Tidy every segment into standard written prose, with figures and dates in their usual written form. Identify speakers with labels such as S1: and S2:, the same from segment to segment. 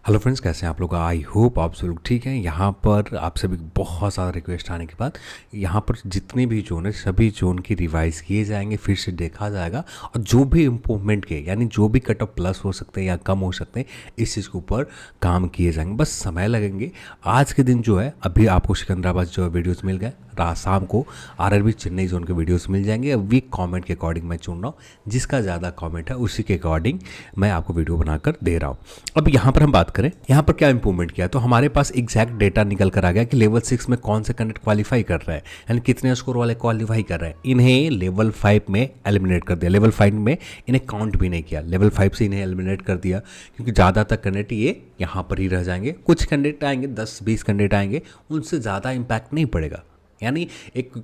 S1: Hello friends, कैसे हैं आप लोग। आई होप आप सब लोग ठीक हैं। यहाँ पर आप सभी बहुत ज़्यादा रिक्वेस्ट आने के बाद यहाँ पर जितने भी जोन है सभी जोन की रिवाइज़ किए जाएंगे, फिर से देखा जाएगा और जो भी इम्प्रूवमेंट के यानी जो भी कट ऑफ प्लस हो सकते हैं या कम हो सकते हैं इस चीज़ के ऊपर काम किए जाएंगे। बस समय लगेंगे। आज के दिन जो है अभी आपको सिकंदराबाद जो वीडियोज़ मिल गए, शाम को आरआरबी चेन्नई जोन के वीडियोस मिल जाएंगे। वीक कमेंट के अकॉर्डिंग मैं चुन रहा हूँ, जिसका ज़्यादा कमेंट है उसी के अकॉर्डिंग मैं आपको वीडियो बनाकर दे रहा हूँ। अब यहाँ पर हम बात करें यहाँ पर क्या इंप्रूवमेंट किया, तो हमारे पास एग्जैक्ट डेटा निकल कर आ गया कि लेवल 6 में कौन से कैंडिडेट क्वालिफाई कर रहा है, यानी कितने स्कोर वाले क्वालिफाई कर रहे हैं। इन्हें लेवल 5 में एलिमिनेट कर दिया, लेवल 5 में इन्हें काउंट भी नहीं किया, लेवल 5 से इन्हें एलिमिनेट कर दिया, क्योंकि ज़्यादातर कैंडिडेट ये यहाँ पर ही रह जाएंगे। कुछ कैंडिडेट आएंगे, 10-20 कैंडिडेट आएंगे, उनसे ज़्यादा इम्पैक्ट नहीं पड़ेगा, यानी एक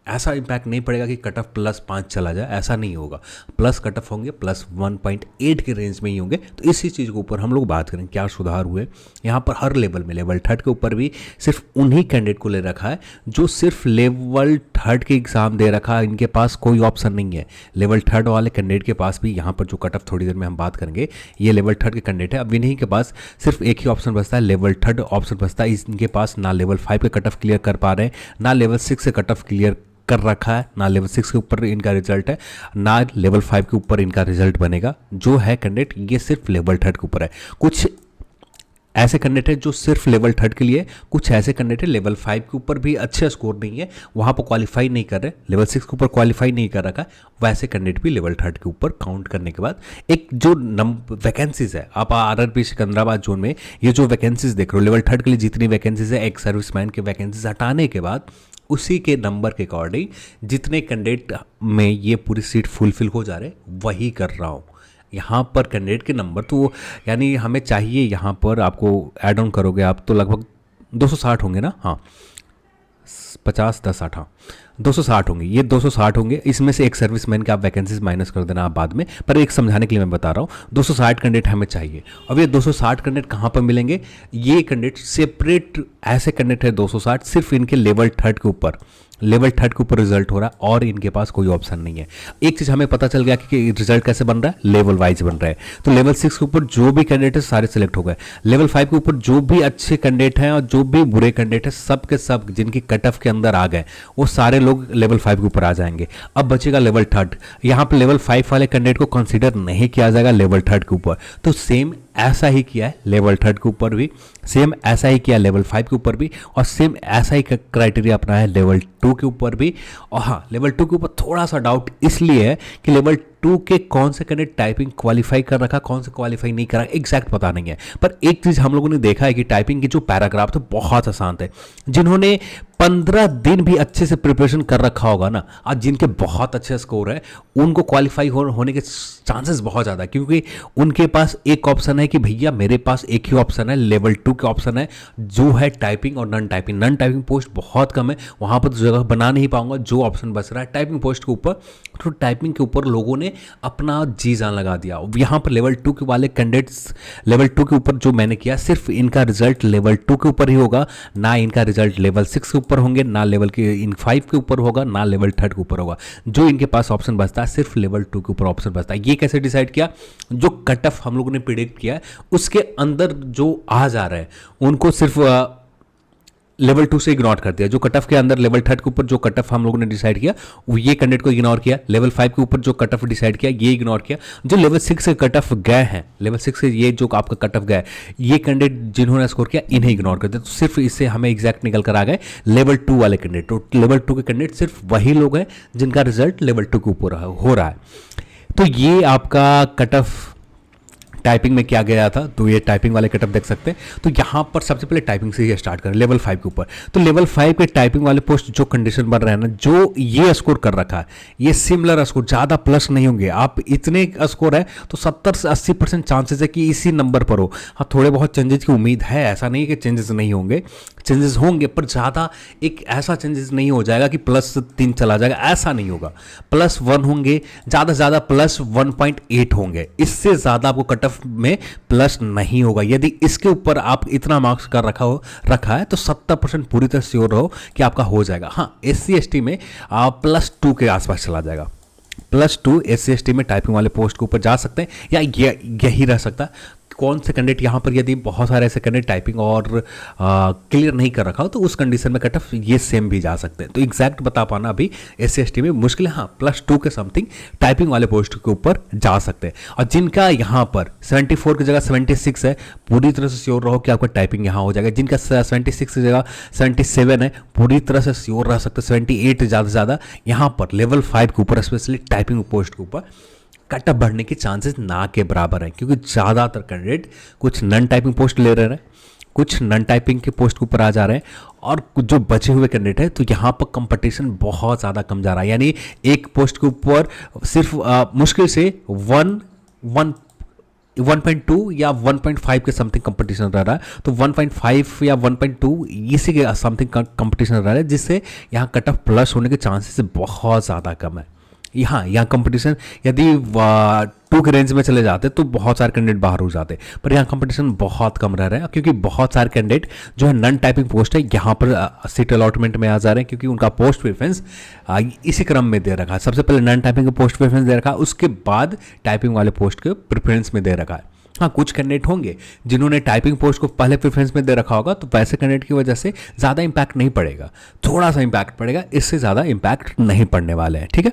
S1: ऐसा इम्पैक्ट नहीं पड़ेगा कि कट ऑफ +5 चला जाए, ऐसा नहीं होगा। प्लस कट ऑफ होंगे +1.8 के रेंज में ही होंगे। तो इसी चीज़ के ऊपर हम लोग बात करें क्या सुधार हुए। यहाँ पर हर लेवल में लेवल 3 के ऊपर भी सिर्फ उन्हीं कैंडिडेट को ले रखा है जो सिर्फ लेवल 3 के एग्ज़ाम दे रखा है, इनके पास कोई ऑप्शन नहीं है। लेवल 3 वाले कैंडिडेट के पास भी यहाँ पर जो कट ऑफ थोड़ी देर में हम बात करेंगे, ये लेवल 3 के कैंडिडेट है। अब इन्हीं के पास सिर्फ एक ही ऑप्शन बचता है, लेवल 3 ऑप्शन बचता है। इनके पास ना लेवल 5 के कट ऑफ क्लियर कर पा रहे हैं, ना लेवल 6 से कट ऑफ क्लियर कर रखा है, ना लेवल 6 के ऊपर इनका रिजल्ट है, ना लेवल 5 के ऊपर इनका रिजल्ट बनेगा। जो है कैंडिडेट ये सिर्फ लेवल 3 के ऊपर है। कुछ ऐसे कैंडिडेट है जो सिर्फ लेवल 3 के लिए, कुछ ऐसे कैंडिडेट है लेवल 5 के ऊपर भी अच्छे स्कोर नहीं है, वहाँ पर क्वालिफाई नहीं कर रहे, लेवल 6 के ऊपर क्वालिफाई नहीं कर रखा, वैसे कैंडिडेट भी लेवल 3 के ऊपर काउंट करने के बाद एक जो वैकेंसीज है, आप आरआरबी सिकंदराबाद जोन में ये जो वैकेंसीज देख रहे हो, लेवल 3 के लिए जितनी वैकेंसीज है, एक सर्विसमैन के वैकेंसीज हटाने के बाद उसी के नंबर के अकॉर्डिंग जितने कैंडिडेट में ये पूरी सीट फुलफिल हो जा रहे वही कर रहा हूँ। यहाँ पर कैंडिडेट के नंबर तो यानी हमें चाहिए, यहाँ पर आपको ऐड ऑन करोगे आप तो लगभग 260 होंगे ना, हाँ 50 10 60, हाँ 260 होंगे, ये 260 होंगे। इसमें से एक सर्विसमैन के आप वैकेंसीज माइनस कर देना आप बाद में, पर एक समझाने के लिए मैं बता रहा हूँ 260 कैंडिडेट हमें चाहिए। अब ये 260 कैंडिडेट कहाँ पर मिलेंगे, ये कैंडिडेट सेपरेट ऐसे कैंडिडेट है 260 सिर्फ इनके लेवल 3 के ऊपर, लेवल 3 के ऊपर रिजल्ट हो रहा है और इनके पास कोई ऑप्शन नहीं है। एक चीज़ हमें पता चल गया कि रिजल्ट कैसे बन रहा है, लेवल वाइज बन रहा है। तो लेवल 6 के ऊपर जो भी कैंडिडेट है सारे सिलेक्ट हो गए, लेवल 5 के ऊपर जो भी अच्छे कैंडिडेट हैं और जो भी बुरे कैंडिडेट हैं सब के सब जिनकी कट ऑफ के अंदर आ गए वो सारे लोग लेवल 5 के ऊपर आ जाएंगे। अब बचेगा लेवल 3, यहाँ पर लेवल 5 वाले कैंडिडेट को कंसिडर नहीं किया जाएगा लेवल 3 के ऊपर। तो सेम ऐसा ही किया है लेवल 3 के ऊपर भी, सेम ऐसा ही किया लेवल 5 के ऊपर भी, और सेम ऐसा ही क्राइटेरिया अपना है लेवल 2 के ऊपर भी। और हाँ, लेवल 2 के ऊपर थोड़ा सा डाउट इसलिए है कि लेवल 2 के कौन से कैंडिडेट टाइपिंग क्वालिफाई कर रखा, कौन से क्वालिफाई नहीं करा, एग्जैक्ट पता नहीं है। पर एक चीज़ हम लोगों ने देखा है कि टाइपिंग के जो पैराग्राफ थे बहुत आसान थे। जिन्होंने 15 दिन भी अच्छे से प्रिपरेशन कर रखा होगा ना, आज जिनके बहुत अच्छे स्कोर है उनको क्वालिफाई होने के चांसेस बहुत ज़्यादा है, क्योंकि उनके पास एक ऑप्शन है कि भैया मेरे पास एक ही ऑप्शन है, लेवल 2 के ऑप्शन है जो है टाइपिंग और non typing. Non typing post बहुत कम है, वहाँ पर तो जगह बना नहीं पाऊंगा, जो ऑप्शन बच रहा है टाइपिंग पोस्ट के ऊपर। तो टाइपिंग के ऊपर लोगों ने अपना जी जान लगा दिया। यहाँ पर लेवल 2 के वाले कैंडिडेट्स लेवल 2 के ऊपर जो मैंने किया, सिर्फ इनका रिजल्ट लेवल 2 के ऊपर ही होगा, ना इनका रिजल्ट लेवल 6 के ऊपर होंगे, ना लेवल के इन 5 के ऊपर होगा, ना लेवल 3 के ऊपर होगा। जो इनके पास ऑप्शन बचता है सिर्फ लेवल 2 के ऊपर ऑप्शन बचता है। ये कैसे डिसाइड किया, जो कट ऑफ हम लोगों ने प्रिडिक्ट किया है उसके अंदर जो आ जा रहे हैं उनको सिर्फ लेवल 2 से इग्नोर कर दिया। जो कट ऑफ के अंदर लेवल 3 के ऊपर जो कट ऑफ हम लोगों ने डिसाइड किया वो ये कैंडिडेट को इग्नोर किया। लेवल 5 के ऊपर जो कट ऑफ डिसाइड किया ये इग्नोर किया। जो लेवल 6 से कट ऑफ गए हैं, लेवल 6 से ये जो आपका कट ऑफ गया है, ये कैंडिडेट जिन्होंने स्कोर किया इन्हें इग्नोर कर दिया। तो सिर्फ इससे हमें एग्जैक्ट निकल कर आ गए लेवल 2 वाले कैंडिडेट। तो लेवल 2 के कैंडिडेट सिर्फ वही लोग हैं जिनका रिजल्ट लेवल 2 के ऊपर हो रहा है। तो ये आपका कट ऑफ टाइपिंग में क्या गया था, तो ये टाइपिंग वाले कटअप देख सकते हैं। तो यहाँ पर सबसे पहले टाइपिंग से ही स्टार्ट करें लेवल 5 के ऊपर। तो लेवल 5 के टाइपिंग वाले पोस्ट जो कंडीशन बन रहे हैं ना, जो ये स्कोर कर रखा है ये सिमिलर स्कोर, ज़्यादा प्लस नहीं होंगे। आप इतने स्कोर है तो 70 से 80% चांसेस है कि इसी नंबर पर हो। हाँ, थोड़े बहुत चेंजेस की उम्मीद है, ऐसा नहीं है कि चेंजेस नहीं होंगे, चेंजेस होंगे, पर ज़्यादा एक ऐसा चेंजेस नहीं हो जाएगा कि +3 चला जाएगा, ऐसा नहीं होगा। +1 होंगे, ज़्यादा से ज़्यादा +1.8 होंगे, इससे ज़्यादा आपको कट ऑफ में प्लस नहीं होगा। यदि इसके ऊपर आप इतना मार्क्स कर रखा है तो 70% पूरी तरह श्योर रहो कि आपका हो जाएगा। हाँ, SC/ST में +2 के आसपास चला जाएगा। +2 SC/ST में टाइपिंग वाले पोस्ट के ऊपर जा सकते हैं या यही रह सकता है। कौन से कैंडिडेट यहाँ पर यदि बहुत सारे ऐसे कैंडिडेट टाइपिंग और क्लियर नहीं कर रखा हो तो उस कंडीशन में कट ऑफ ये सेम भी जा सकते हैं। तो एग्जैक्ट बता पाना अभी SC/ST में मुश्किल है। हाँ, +2 के समथिंग टाइपिंग वाले पोस्ट के ऊपर जा सकते हैं। और जिनका यहाँ पर 74 की जगह 76 है, पूरी तरह से श्योर रहो कि आपका टाइपिंग यहाँ हो जाएगा। जिनका 76 की जगह 77 है, पूरी तरह से श्योर रह सकते हैं 78 ज़्यादा से ज़्यादा यहाँ पर लेवल 5 के ऊपर, स्पेशली टाइपिंग पोस्ट के ऊपर कट ऑफ बढ़ने के चांसेस ना के बराबर हैं, क्योंकि ज़्यादातर कैंडिडेट कुछ नॉन टाइपिंग पोस्ट ले रहे हैं, कुछ नॉन टाइपिंग के पोस्ट के ऊपर आ जा रहे हैं, और कुछ जो बचे हुए कैंडिडेट हैं तो यहाँ पर कंपटीशन बहुत ज़्यादा कम जा रहा है। यानी एक पोस्ट के ऊपर सिर्फ मुश्किल से 1.2 या 1.5 के समथिंग कंपटीशन रह रहा है। तो 1.5 या 1.2 इसी के समथिंग कंपटीशन रह रहा है, जिससे यहाँ कट ऑफ प्लस होने के चांसेस बहुत ज़्यादा कम है। यहाँ कंपटीशन यदि 2 के रेंज में चले जाते तो बहुत सारे कैंडिडेट बाहर हो जाते, पर यहाँ कंपटीशन बहुत कम रह रहा है, क्योंकि बहुत सारे कैंडिडेट जो है नॉन टाइपिंग पोस्ट है यहाँ पर सीट अलॉटमेंट में आ जा रहे हैं, क्योंकि उनका पोस्ट प्रेफरेंस इसी क्रम में दे रखा है। सबसे पहले नॉन टाइपिंग का पोस्ट प्रेफरेंस दे रखा है, उसके बाद टाइपिंग वाले पोस्ट के प्रेफरेंस में दे रखा है। हाँ, कुछ कैंडिडेट होंगे जिन्होंने टाइपिंग पोस्ट को पहले प्रेफरेंस में दे रखा होगा, तो वैसे कैंडिडेट की वजह से ज़्यादा इंपैक्ट नहीं पड़ेगा, थोड़ा सा इंपैक्ट पड़ेगा, इससे ज़्यादा इंपैक्ट नहीं पड़ने वाले हैं। ठीक है,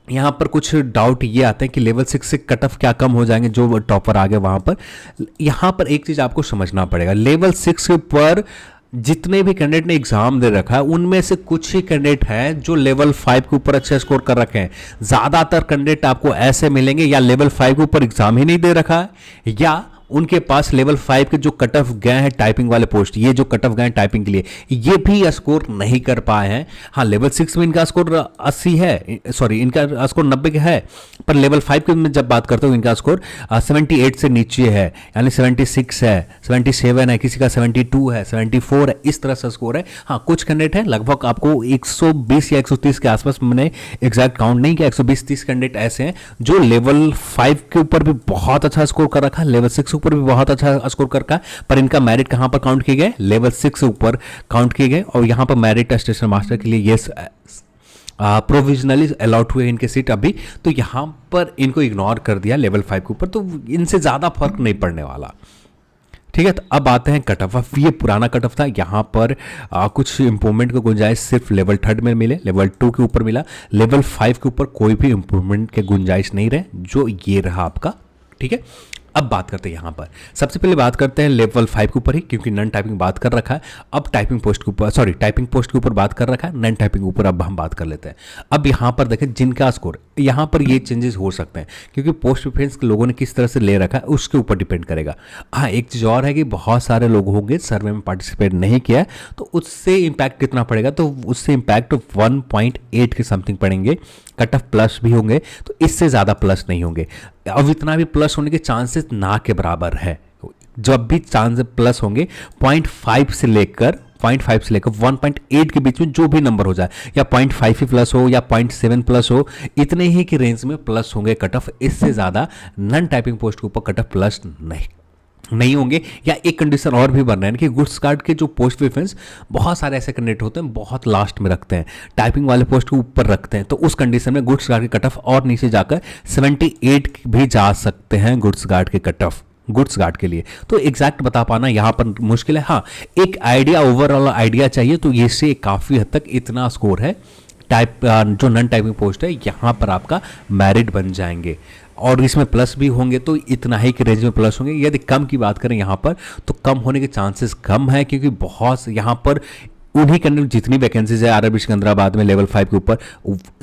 S1: यहाँ पर कुछ डाउट ये आते हैं कि लेवल 6 से कट ऑफ क्या कम हो जाएंगे जो टॉपर आ गए वहाँ पर। यहाँ पर एक चीज़ आपको समझना पड़ेगा, लेवल 6 के ऊपर जितने भी कैंडिडेट ने एग्जाम दे रखा है उनमें से कुछ ही कैंडिडेट हैं जो लेवल 5 के ऊपर अच्छा स्कोर कर रखे हैं। ज़्यादातर कैंडिडेट आपको ऐसे मिलेंगे या लेवल 5 के ऊपर एग्जाम ही नहीं दे रखा है, या उनके पास लेवल 5 के जो कट ऑफ गए हैं टाइपिंग वाले पोस्ट, ये जो कट ऑफ गए हैं टाइपिंग के लिए, ये भी स्कोर नहीं कर पाए हैं। हाँ, लेवल 6 में इनका स्कोर 80 है, सॉरी इनका स्कोर 90 का है, पर लेवल 5 के में जब बात करते हो इनका स्कोर 78 से नीचे है, यानी 76 है, 77 है, किसी का 72 है, 74 है, इस तरह से स्कोर है। हाँ, कुछ कैंडिडेट है लगभग आपको 120 या 130 के आसपास, मैंने एग्जैक्ट काउंट नहीं किया, 120-30 कैंडिडेट ऐसे हैं जो लेवल 5 के ऊपर भी बहुत अच्छा स्कोर कर रखा है, लेवल 6 ऊपर भी बहुत अच्छा स्कोर कर रखा है, पर इनका मेरिट कहां पर काउंट किए गए, लेवल 6 ऊपर काउंट किए गए, और यहां पर मेरिट स्टेशन मास्टर के लिए ये प्रोविजनली अलॉट हुए इनके सीट अभी, तो यहां पर इनको इग्नोर कर दिया लेवल 5 के ऊपर, तो इनसे ज्यादा फर्क नहीं पड़ने वाला। ठीक है, तो अब आते हैं कट ऑफ। ये पुराना कट ऑफ था, यहाँ पर कुछ इंप्रूवमेंट की गुंजाइश सिर्फ लेवल 3 में मिले, लेवल 2 के ऊपर मिला, लेवल 5 के ऊपर कोई भी इंप्रूवमेंट की गुंजाइश नहीं रहे, जो ये रहा आपका। ठीक है, अब बात करते हैं यहाँ पर, सबसे पहले बात करते हैं लेवल 5 के ऊपर ही, क्योंकि नॉन टाइपिंग बात कर रखा है। अब टाइपिंग पोस्ट के ऊपर, सॉरी टाइपिंग पोस्ट के ऊपर बात कर रखा है, नॉन टाइपिंग के ऊपर अब हम बात कर लेते हैं। अब यहाँ पर देखें जिनका स्कोर, यहाँ पर ये चेंजेस हो सकते हैं, क्योंकि पोस्ट प्रेफरेंस लोगों ने किस तरह से ले रखा है उसके ऊपर डिपेंड करेगा। हाँ, एक चीज़ और है कि बहुत सारे लोग होंगे सर्वे में पार्टिसिपेट नहीं किया है, तो उससे इम्पैक्ट कितना पड़ेगा, तो उससे इम्पैक्ट 1.8 के समथिंग पड़ेंगे। कट ऑफ प्लस भी होंगे, तो इससे ज़्यादा प्लस नहीं होंगे। अब इतना भी प्लस होने के चांसेस ना के बराबर है। जब भी चांस प्लस होंगे 0.5 से लेकर 1.8 के बीच में जो भी नंबर हो जाए, या 0.5 ही प्लस हो या 0.7 प्लस हो, इतने ही की रेंज में प्लस होंगे कट ऑफ। इससे ज़्यादा नॉन टाइपिंग पोस्ट के ऊपर कट ऑफ प्लस नहीं होंगे। या एक कंडीशन और भी बन रहा है कि गुड्स कार्ड के जो पोस्ट प्रेफरेंस बहुत सारे ऐसे कैंडिडेट होते हैं बहुत लास्ट में रखते हैं, टाइपिंग वाले पोस्ट के ऊपर रखते हैं, तो उस कंडीशन में गुड्स कार्ड के कट ऑफ और नीचे जाकर 78 भी जा सकते हैं गुड्स कार्ड के कट ऑफ, गुड्स गार्ड के लिए। तो एग्जैक्ट बता पाना यहाँ पर मुश्किल है। हाँ, एक आइडिया, ओवरऑल आइडिया चाहिए, तो ये से काफ़ी हद तक इतना स्कोर है टाइप जो नॉन टाइपिंग पोस्ट है यहाँ पर आपका मेरिट बन जाएंगे, और इसमें प्लस भी होंगे तो इतना ही के रेंज में प्लस होंगे। यदि कम की बात करें यहाँ पर, तो कम होने के चांसेस कम है, क्योंकि बहुत यहाँ पर उन्हीं कैंडिडेट जितनी वैकेंसीज है RRB सिकंदराबाद में लेवल 5 के ऊपर,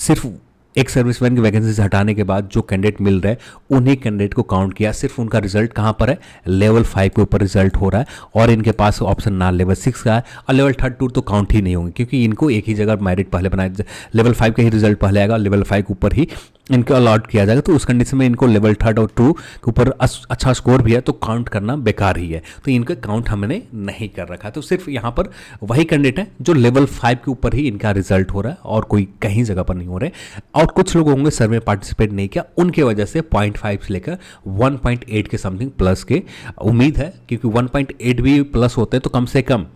S1: सिर्फ एक सर्विसमैन की वैकेंसी से हटाने के बाद जो कैंडिडेट मिल रहे हैं उन्हीं कैंडिडेट को काउंट किया। सिर्फ उनका रिजल्ट कहाँ पर है, लेवल 5 के ऊपर रिजल्ट हो रहा है, और इनके पास ऑप्शन ना लेवल 6 का है, और लेवल 3 2 तो काउंट ही नहीं होंगे, क्योंकि इनको एक ही जगह मेरिट पहले बनाया, लेवल 5 का ही रिजल्ट पहले आएगा, लेवल 5 के ऊपर ही इनको अलॉट किया जाएगा। तो उस कंडीशन में इनको लेवल 3 और 2 के ऊपर अच्छा स्कोर भी है, तो काउंट करना बेकार ही है, तो इनका काउंट हमने नहीं कर रखा। तो सिर्फ यहाँ पर वही कैंडिडेट है जो लेवल 5 के ऊपर ही इनका रिजल्ट हो रहा है, और कोई कहीं जगह पर नहीं हो रहे। और कुछ लोग होंगे सर्वे में पार्टिसिपेट नहीं किया, उनके वजह से 0.5 से लेकर 1.8 के समथिंग प्लस के उम्मीद है, क्योंकि 1.8 भी प्लस होते हैं तो कम से कम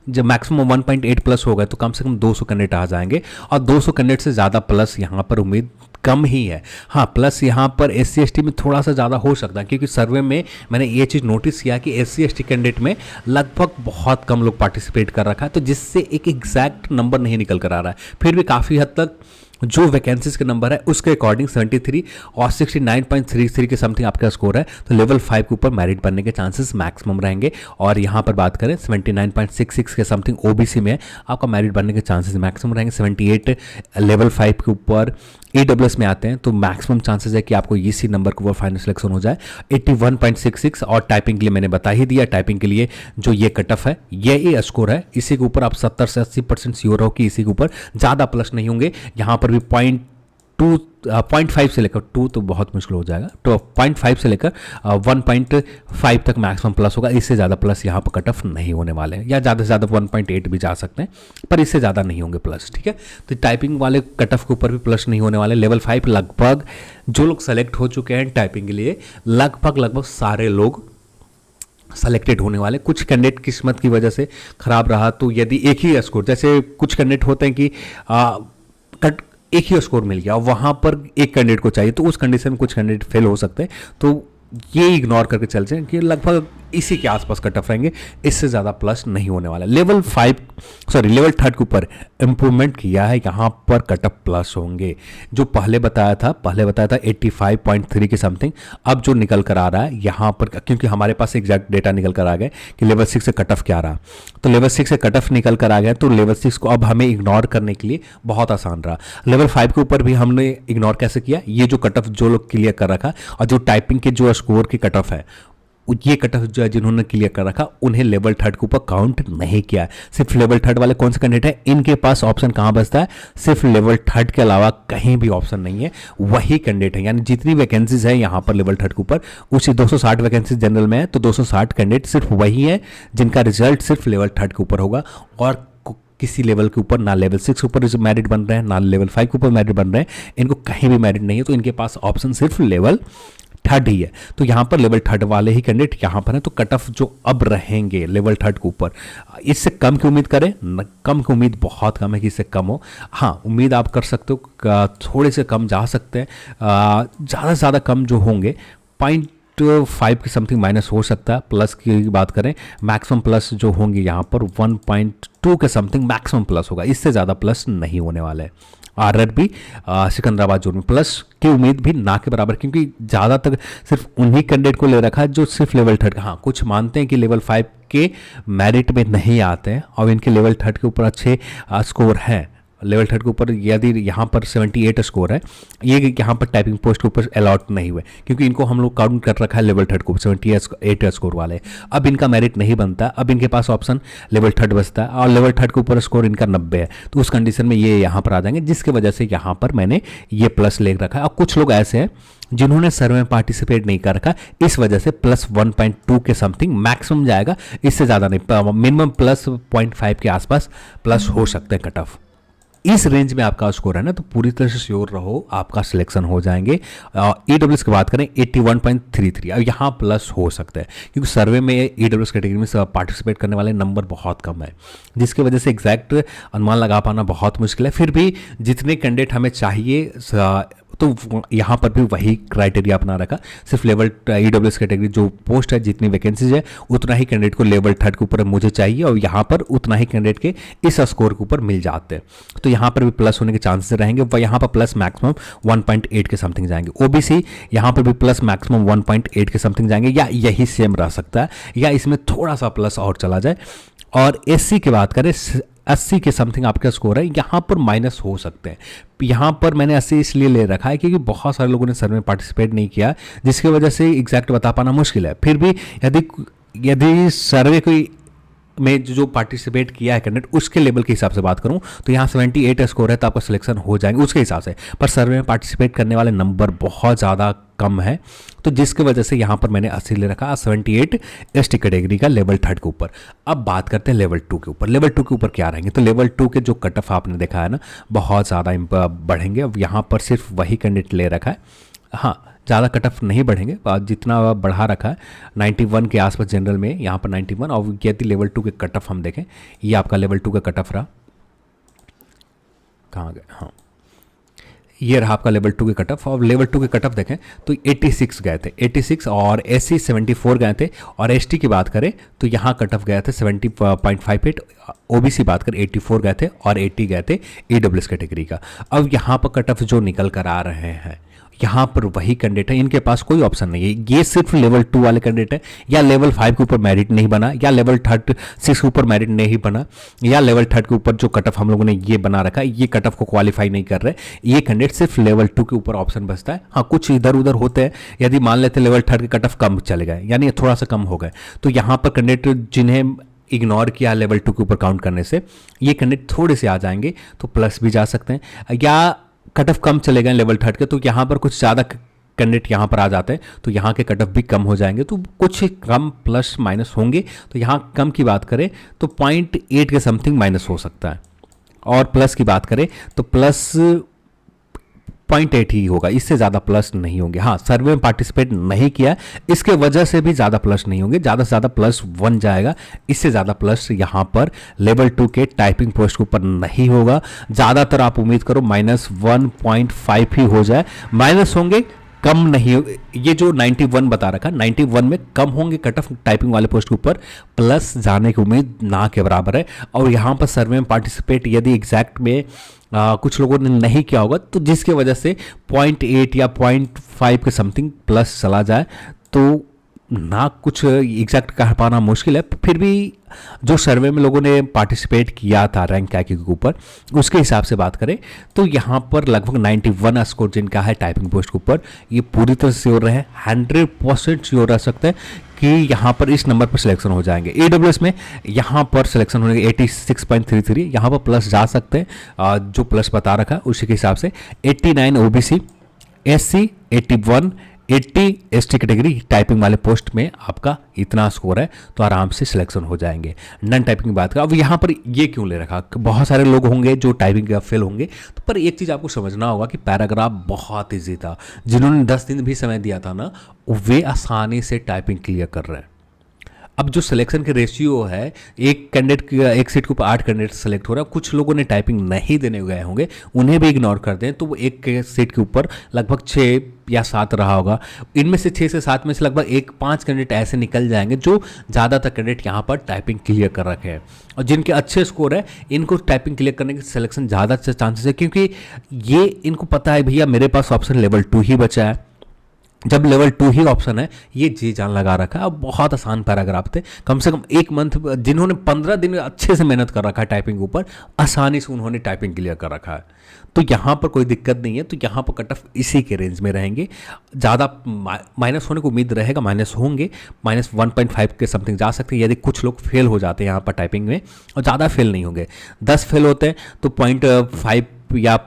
S1: जब मैक्सिमम 1.8 प्लस होगा तो कम से कम 200 कैंडिडेट आ जाएंगे, और 200 कैंडिडेट से ज़्यादा प्लस यहाँ पर उम्मीद कम ही है। हाँ, प्लस यहाँ पर SC/ST में थोड़ा सा ज़्यादा हो सकता है, क्योंकि सर्वे में मैंने ये चीज़ नोटिस किया कि SC/ST कैंडिडेट में लगभग बहुत कम लोग पार्टिसिपेट कर रखा है, तो जिससे एक एग्जैक्ट नंबर नहीं निकल कर आ रहा है। फिर भी काफ़ी हद तक जो वैकेंसीज का नंबर है उसके अकॉर्डिंग 73 और 69.33 के समथिंग आपका स्कोर है, तो लेवल 5 के ऊपर मेरिट बनने के चांसेस मैक्सिमम रहेंगे। और यहाँ पर बात करें 79.66 के समथिंग OBC में आपका मेरिट बनने के चांसेस मैक्सिमम रहेंगे। 78 लेवल 5 के ऊपर EWS में आते हैं तो मैक्सिमम चांसेस है कि आपको इसी नंबर के ऊपर फाइनल सिलेक्शन हो जाए। 81.66 और टाइपिंग के लिए मैंने बता ही दिया, टाइपिंग के लिए जो ये कट ऑफ है ये स्कोर है, इसी के ऊपर आप 70 से 80% श्योर हो कि इसी के ऊपर ज़्यादा प्लस नहीं होंगे। यहाँ पर भी 0.5 से लेकर 2 तो बहुत मुश्किल हो जाएगा, तो 0.5 से लेकर 1.5 तक मैक्सिमम प्लस होगा। इससे ज़्यादा प्लस यहाँ पर कट ऑफ नहीं होने वाले हैं, या ज़्यादा से ज़्यादा 1.8 भी जा सकते हैं, पर इससे ज़्यादा नहीं होंगे प्लस। ठीक है, तो टाइपिंग वाले कट ऑफ के ऊपर भी प्लस नहीं होने वाले। लेवल 5 लगभग जो लोग सेलेक्ट हो चुके हैं टाइपिंग के लिए, लगभग सारे लोग सेलेक्टेड होने वाले। कुछ कैंडिडेट किस्मत की वजह से खराब रहा, तो यदि एक ही स्कोर, जैसे कुछ कैंडिडेट होते हैं कि एक ही स्कोर मिल गया, वहाँ पर एक कैंडिडेट को चाहिए, तो उस कंडीशन में कुछ कैंडिडेट फेल हो सकते हैं, तो ये इग्नोर करके चल जाए कि लगभग इसी के आसपास कट ऑफ रहेंगे, इससे ज़्यादा प्लस नहीं होने वाला। लेवल 3 के ऊपर इंप्रूवमेंट किया है, यहाँ पर कट ऑफ प्लस होंगे। जो पहले बताया था 85.3 के समथिंग, अब जो निकल कर आ रहा है यहाँ पर, क्योंकि हमारे पास एग्जैक्ट डेटा निकल कर आ गए कि लेवल 6 से कट ऑफ क्या रहा, तो लेवल 6 से कट ऑफ निकल कर आ गया, तो लेवल 6 को अब हमें इग्नोर करने के लिए बहुत आसान रहा। लेवल 5 के ऊपर भी हमने इग्नोर कैसे किया, ये जो कट ऑफ जो लोग क्लियर कर रखा, और जो टाइपिंग के जो स्कोर की कट ऑफ है, ये कट ऑफ जो है जिन्होंने क्लियर कर रखा, उन्हें लेवल 3 के ऊपर काउंट नहीं किया है। सिर्फ लेवल 3 वाले कौन से कैंडिडेट है, इनके पास ऑप्शन कहाँ बचता है, सिर्फ लेवल 3 के अलावा कहीं भी ऑप्शन नहीं है, वही कैंडिडेट है। यानी जितनी वैकेंसीज है यहाँ पर लेवल 3 के ऊपर, उसी 260 वैकेंसीज जनरल में है, तो 260 कैंडिडेट सिर्फ वही है जिनका रिजल्ट सिर्फ लेवल 3 के ऊपर होगा, और किसी लेवल के ऊपर ना लेवल 6 के ऊपर मेरिट बन रहे हैं, ना लेवल 5 के ऊपर मेरिट बन रहे हैं, इनको कहीं भी मेरिट नहीं है, तो इनके पास ऑप्शन सिर्फ लेवल 3 ही है। तो यहाँ पर लेवल 3 वाले ही कैंडिडेट यहाँ पर है, तो कट ऑफ जो अब रहेंगे लेवल 3 के ऊपर, इससे कम की उम्मीद करें, कम की उम्मीद बहुत कम है कि इससे कम हो। हाँ, उम्मीद आप कर सकते हो, थोड़े से कम जा सकते हैं, ज़्यादा से ज़्यादा कम जो होंगे 0.5 के समथिंग माइनस हो सकता है। प्लस की बात करें, मैक्सिमम प्लस जो होंगे यहाँ पर 1.2 के समथिंग मैक्सिमम प्लस होगा, इससे ज़्यादा प्लस नहीं होने वाला है। RRB सिकंदराबाद जोन में प्लस की उम्मीद भी ना के बराबर, क्योंकि ज़्यादातर सिर्फ उन्हीं कैंडिडेट को ले रखा है जो सिर्फ लेवल 3 का। हाँ, कुछ मानते हैं कि लेवल 5 के मेरिट में नहीं आते हैं और इनके लेवल 3 के ऊपर अच्छे स्कोर हैं। लेवल 3 के ऊपर यदि यहाँ पर 78 स्कोर है, ये यहाँ पर टाइपिंग पोस्ट के ऊपर अलॉट नहीं हुए, क्योंकि इनको हम लोग काउंट कर रखा है लेवल 3 को 78 स्कोर वाले। अब इनका मेरिट नहीं बनता, अब इनके पास ऑप्शन लेवल 3 बचता है, और लेवल 3 के ऊपर स्कोर इनका 90 है, तो उस कंडीशन में ये यहाँ पर आ जाएंगे, जिसकी वजह से यहाँ पर मैंने ये प्लस ले रखा है। और कुछ लोग ऐसे हैं जिन्होंने सर्वे में पार्टिसिपेट नहीं कर रखा, इस वजह से प्लस 1.2 के समथिंग मैक्सिमम जाएगा, इससे ज़्यादा नहीं, मिनिमम प्लस 0.5 के आसपास प्लस हो सकते हैं कट ऑफ। इस रेंज में आपका स्कोर है ना, तो पूरी तरह से श्योर रहो आपका सिलेक्शन हो जाएंगे। EWS की बात करें 81.33, अब यहाँ प्लस हो सकता है, क्योंकि सर्वे में EWS कैटेगरी में पार्टिसिपेट करने वाले नंबर बहुत कम है, जिसकी वजह से एग्जैक्ट अनुमान लगा पाना बहुत मुश्किल है। फिर भी जितने कैंडिडेट हमें चाहिए, तो यहाँ पर भी वही क्राइटेरिया अपना रखा, सिर्फ लेवल EWS कैटेगरी जो पोस्ट है, जितनी वैकेंसीज है, उतना ही कैंडिडेट को लेवल 3 के ऊपर मुझे चाहिए, और यहाँ पर उतना ही कैंडिडेट के इस स्कोर के ऊपर मिल जाते हैं, तो यहाँ पर भी प्लस होने के चांसेस रहेंगे। वह यहाँ पर प्लस मैक्सिमम 1.8 के समथिंग जाएंगे। OBC यहाँ पर भी प्लस मैक्सिमम 1.8 के समथिंग जाएंगे, या यही सेम रह सकता है, या इसमें थोड़ा सा प्लस और चला जाए। और SC की बात करें 80 के समथिंग आपका स्कोर है, यहाँ पर माइनस हो सकते हैं। यहाँ पर मैंने 80 इसलिए ले रखा है क्योंकि बहुत सारे लोगों ने सर्वे में पार्टिसिपेट नहीं किया, जिसकी वजह से एग्जैक्ट बता पाना मुश्किल है। फिर भी यदि सर्वे कोई में जो पार्टिसिपेट किया है कैंडिडेट, उसके लेवल के हिसाब से बात करूं तो यहाँ 78 स्कोर है, तो आपका सिलेक्शन हो जाएंगे उसके हिसाब से, पर सर्वे में पार्टिसिपेट करने वाले नंबर बहुत ज़्यादा कम है, तो जिसकी वजह से यहाँ पर मैंने 80 ले रखा, 78 ST कैटेगरी का लेवल 3 के ऊपर। अब बात करते हैं लेवल 2 के ऊपर। लेवल 2 के ऊपर क्या रहेंगे, तो लेवल 2 के जो कट ऑफ आपने देखा है ना, बहुत ज़्यादा बढ़ेंगे। अब यहाँ पर सिर्फ वही कैंडिडेट ले रखा है, हाँ, ज़्यादा कट ऑफ नहीं बढ़ेंगे, जितना बढ़ा रखा है 91 के आसपास जनरल में, यहाँ पर 91। और यदि लेवल 2 के कट ऑफ हम देखें, ये आपका लेवल 2 का कट ऑफ रहा, कहाँ गए, हाँ, ये रहा आपका लेवल 2 के कट ऑफ। और लेवल 2 के कट ऑफ देखें तो 86 गए थे, 86, और एससी 74 गए थे, और एसटी की बात करें तो यहाँ कट ऑफ गए थे 70.58, ओबीसी बात करें 84 गए थे, और 80 गए थे ईडब्ल्यूएस कैटेगरी का। अब यहाँ पर कट ऑफ जो निकल कर आ रहे हैं, यहाँ पर वही कैंडिडेट है, इनके पास कोई ऑप्शन नहीं है, ये सिर्फ लेवल 2 वाले कैंडिडेट है, या लेवल 5 के ऊपर मेरिट नहीं बना, या लेवल 36 के ऊपर मेरिट नहीं बना, या लेवल 3 के ऊपर जो कट ऑफ हम लोगों ने ये बना रखा है, ये कट ऑफ को क्वालिफाई नहीं कर रहे। ये कैंडिडेट सिर्फ लेवल 2 के ऊपर ऑप्शन बचता है। हाँ, कुछ इधर उधर होते हैं, यदि मान लेते लेवल 3 के कट ऑफ कम चले गए, यानी थोड़ा सा कम हो गए, तो यहाँ पर कैंडिडेट जिन्हें इग्नोर किया लेवल 2 के ऊपर काउंट करने से, ये कैंडिडेट थोड़े से आ जाएंगे, तो प्लस भी जा सकते हैं। या कट ऑफ कम चले गए लेवल 3 के, तो यहाँ पर कुछ ज़्यादा कैंडिडेट यहाँ पर आ जाते हैं, तो यहाँ के कट ऑफ भी कम हो जाएंगे, तो कुछ कम प्लस माइनस होंगे। तो यहाँ कम की बात करें तो 0.8 के समथिंग माइनस हो सकता है, और प्लस की बात करें तो प्लस 0.8 ही होगा, इससे ज़्यादा प्लस नहीं होंगे। हाँ, सर्वे में पार्टिसिपेट नहीं किया, इसके वजह से भी ज़्यादा प्लस नहीं होंगे, ज़्यादा से ज़्यादा +1 जाएगा, इससे ज़्यादा प्लस यहाँ पर लेवल 2 के टाइपिंग पोस्ट के ऊपर नहीं होगा। ज़्यादातर आप उम्मीद करो -1.5 ही हो जाए, माइनस होंगे, कम नहीं। ये जो 91 बता रखा, 91 में कम होंगे कट ऑफ टाइपिंग वाले पोस्ट के ऊपर, प्लस जाने की उम्मीद ना के बराबर है। और यहाँ पर सर्वे में पार्टिसिपेट यदि एग्जैक्ट में कुछ लोगों ने नहीं किया होगा, तो जिसके वजह से 0.8 या 0.5 के समथिंग प्लस चला जाए, तो ना कुछ एग्जैक्ट कह पाना मुश्किल है। फिर भी जो सर्वे में लोगों ने पार्टिसिपेट किया था रैंक के ऊपर, उसके हिसाब से बात करें तो यहाँ पर लगभग 91 स्कोर जिनका है टाइपिंग पोस्ट के ऊपर, ये पूरी तरह से श्योर रहे, 100% श्योर रह सकते हैं कि यहाँ पर इस नंबर पर सिलेक्शन हो जाएंगे। ईडब्ल्यूएस में यहाँ पर सिलेक्शन होने 86.33, यहाँ पर प्लस जा सकते हैं, जो प्लस बता रखा है उसी के हिसाब से। 89 OBC, SC 81, 80 ST category typing वाले पोस्ट में आपका इतना स्कोर है, तो आराम से सिलेक्शन हो जाएंगे। नन टाइपिंग की बात करें, अब यहाँ पर ये क्यों ले रखा, बहुत सारे लोग होंगे जो टाइपिंग का फेल होंगे, तो पर एक चीज़ आपको समझना होगा कि पैराग्राफ बहुत ईजी था, जिन्होंने 10 दिन भी समय दिया था ना, वे आसानी से टाइपिंग क्लियर कर रहे हैं। अब जो सिलेक्शन के रेशियो है, एक कैंडिडेट एक सीट के ऊपर 8 कैंडिडेट सेलेक्ट हो रहा है, कुछ लोगों ने टाइपिंग नहीं देने गए होंगे, उन्हें भी इग्नोर कर दें, तो वो एक सीट के ऊपर लगभग 6 या 7 रहा होगा। इनमें से 6 से 7 में से लगभग 1-5 कैंडिडेट ऐसे निकल जाएंगे जो ज़्यादातर कैंडिडेट यहाँ पर टाइपिंग क्लियर कर रखे हैं, और जिनके अच्छे स्कोर है इनको टाइपिंग क्लियर करने की सिलेक्शन ज़्यादा चांसेस है, क्योंकि ये इनको पता है भैया मेरे पास ऑप्शन लेवल 2 ही बचा है। जब लेवल 2 ही ऑप्शन है, ये जी जान लगा रखा है। अब बहुत आसान पैराग्राफ थे, कम से कम 1 मंथ, जिन्होंने 15 दिन अच्छे से मेहनत कर रखा है टाइपिंग के ऊपर, आसानी से उन्होंने टाइपिंग क्लियर कर रखा है, तो यहाँ पर कोई दिक्कत नहीं है। तो यहाँ पर कट ऑफ इसी के रेंज में रहेंगे, ज़्यादा माइनस होने की उम्मीद रहेगा, माइनस होंगे, -1.5 के समथिंग जा सकते हैं, यदि कुछ लोग फेल हो जाते हैं यहाँ पर टाइपिंग में, और ज़्यादा फेल नहीं होंगे। 10 फेल होते हैं तो 0.5 या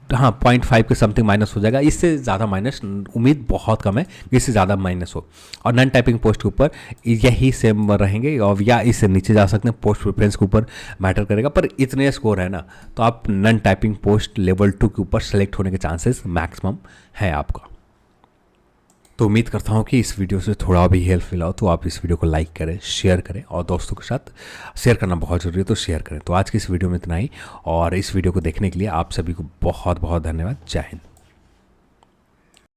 S1: 0.5 के समथिंग माइनस हो जाएगा, इससे ज़्यादा माइनस उम्मीद बहुत कम है, इससे ज़्यादा माइनस हो। और नन टाइपिंग पोस्ट के ऊपर यही सेम रहेंगे, और या इससे नीचे जा सकते हैं, पोस्ट प्रेफरेंस के ऊपर मैटर करेगा, पर इतने स्कोर है ना, तो आप नन टाइपिंग पोस्ट लेवल 2 के ऊपर सेलेक्ट होने के चांसेस मैक्सिमम है आपका। तो उम्मीद करता हूँ कि इस वीडियो से थोड़ा भी हेल्प मिला हो, तो आप इस वीडियो को लाइक करें, शेयर करें, और दोस्तों के साथ शेयर करना बहुत ज़रूरी है, तो शेयर करें। तो आज की इस वीडियो में इतना ही, और इस वीडियो को देखने के लिए आप सभी को बहुत बहुत धन्यवाद। जय हिंद।